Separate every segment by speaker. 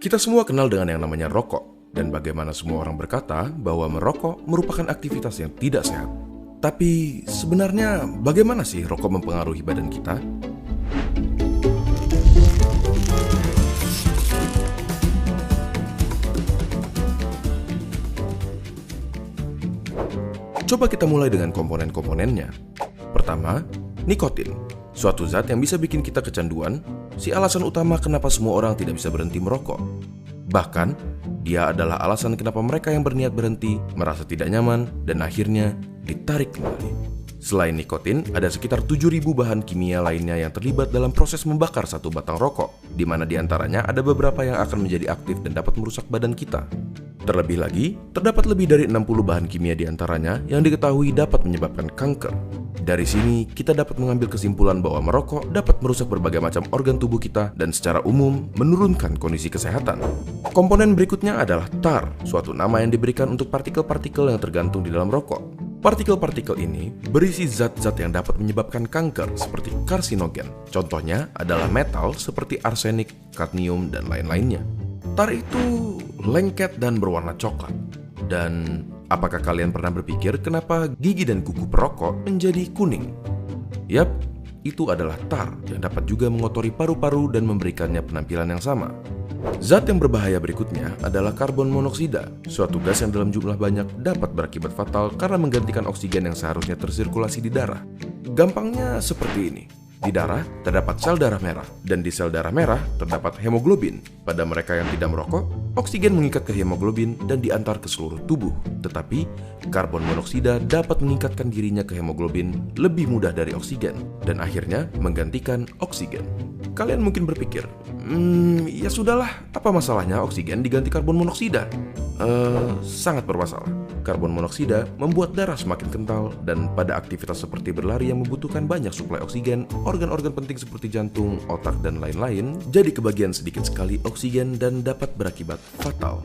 Speaker 1: Kita semua kenal dengan yang namanya rokok, dan bagaimana semua orang berkata bahwa merokok merupakan aktivitas yang tidak sehat. Tapi sebenarnya bagaimana sih rokok mempengaruhi badan kita? Coba kita mulai dengan komponen-komponennya. Pertama, nikotin, suatu zat yang bisa bikin kita kecanduan, si alasan utama kenapa semua orang tidak bisa berhenti merokok. Bahkan, dia adalah alasan kenapa mereka yang berniat berhenti merasa tidak nyaman dan akhirnya ditarik kembali. Selain nikotin, ada sekitar 7.000 bahan kimia lainnya yang terlibat dalam proses membakar satu batang rokok, di mana diantaranya ada beberapa yang akan menjadi aktif dan dapat merusak badan kita. Terlebih lagi, terdapat lebih dari 60 bahan kimia diantaranya yang diketahui dapat menyebabkan kanker. Dari sini, kita dapat mengambil kesimpulan bahwa merokok dapat merusak berbagai macam organ tubuh kita dan secara umum menurunkan kondisi kesehatan. Komponen berikutnya adalah tar, suatu nama yang diberikan untuk partikel-partikel yang tergantung di dalam rokok. Partikel-partikel ini berisi zat-zat yang dapat menyebabkan kanker seperti karsinogen. Contohnya adalah metal seperti arsenik, kadmium, dan lain-lainnya. Tar itu lengket dan berwarna coklat. Dan apakah kalian pernah berpikir kenapa gigi dan kuku perokok menjadi kuning? Yap, itu adalah tar yang dapat juga mengotori paru-paru dan memberikannya penampilan yang sama. Zat yang berbahaya berikutnya adalah karbon monoksida, suatu gas yang dalam jumlah banyak dapat berakibat fatal karena menggantikan oksigen yang seharusnya tersirkulasi di darah. Gampangnya seperti ini. Di darah terdapat sel darah merah, dan di sel darah merah terdapat hemoglobin. Pada mereka yang tidak merokok, oksigen mengikat ke hemoglobin dan diantar ke seluruh tubuh. Tetapi, karbon monoksida dapat meningkatkan dirinya ke hemoglobin lebih mudah dari oksigen, dan akhirnya menggantikan oksigen. Kalian mungkin berpikir, ya sudahlah, apa masalahnya oksigen diganti karbon monoksida? Sangat bermasalah. Karbon monoksida membuat darah semakin kental, dan pada aktivitas seperti berlari yang membutuhkan banyak suplai oksigen, organ-organ penting seperti jantung, otak, dan lain-lain jadi kebagian sedikit sekali oksigen dan dapat berakibat fatal.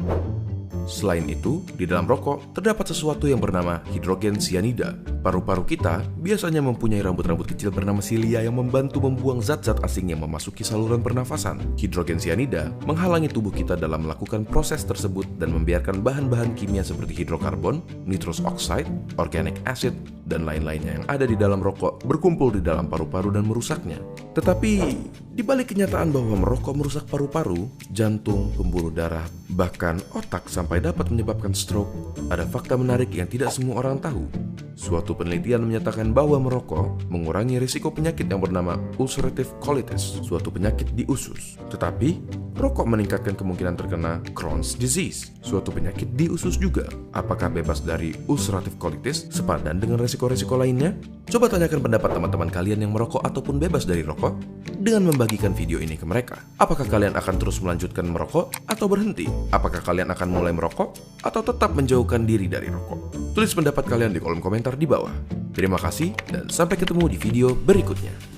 Speaker 1: Selain itu, di dalam rokok terdapat sesuatu yang bernama hidrogen cyanida. Paru-paru kita biasanya mempunyai rambut-rambut kecil bernama silia yang membantu membuang zat-zat asing yang memasuki saluran pernafasan. Hidrogen cyanida menghalangi tubuh kita dalam melakukan proses tersebut dan membiarkan bahan-bahan kimia seperti hidrokarbon, nitrous oxide, organic acid, dan lain-lainnya yang ada di dalam rokok berkumpul di dalam paru-paru dan merusaknya. Tetapi, di balik kenyataan bahwa merokok merusak paru-paru, jantung, pembuluh darah, bahkan otak sampai dapat menyebabkan stroke, ada fakta menarik yang tidak semua orang tahu. Suatu penelitian menyatakan bahwa merokok mengurangi risiko penyakit yang bernama ulcerative colitis, suatu penyakit di usus. Tetapi, rokok meningkatkan kemungkinan terkena Crohn's disease, suatu penyakit di usus juga. Apakah bebas dari ulcerative colitis sepadan dengan risiko-risiko lainnya? Coba tanyakan pendapat teman-teman kalian yang merokok ataupun bebas dari rokok dengan membagikan video ini ke mereka. Apakah kalian akan terus melanjutkan merokok atau berhenti? Apakah kalian akan mulai merokok atau tetap menjauhkan diri dari rokok? Tulis pendapat kalian di kolom komentar di bawah. Terima kasih dan sampai ketemu di video berikutnya.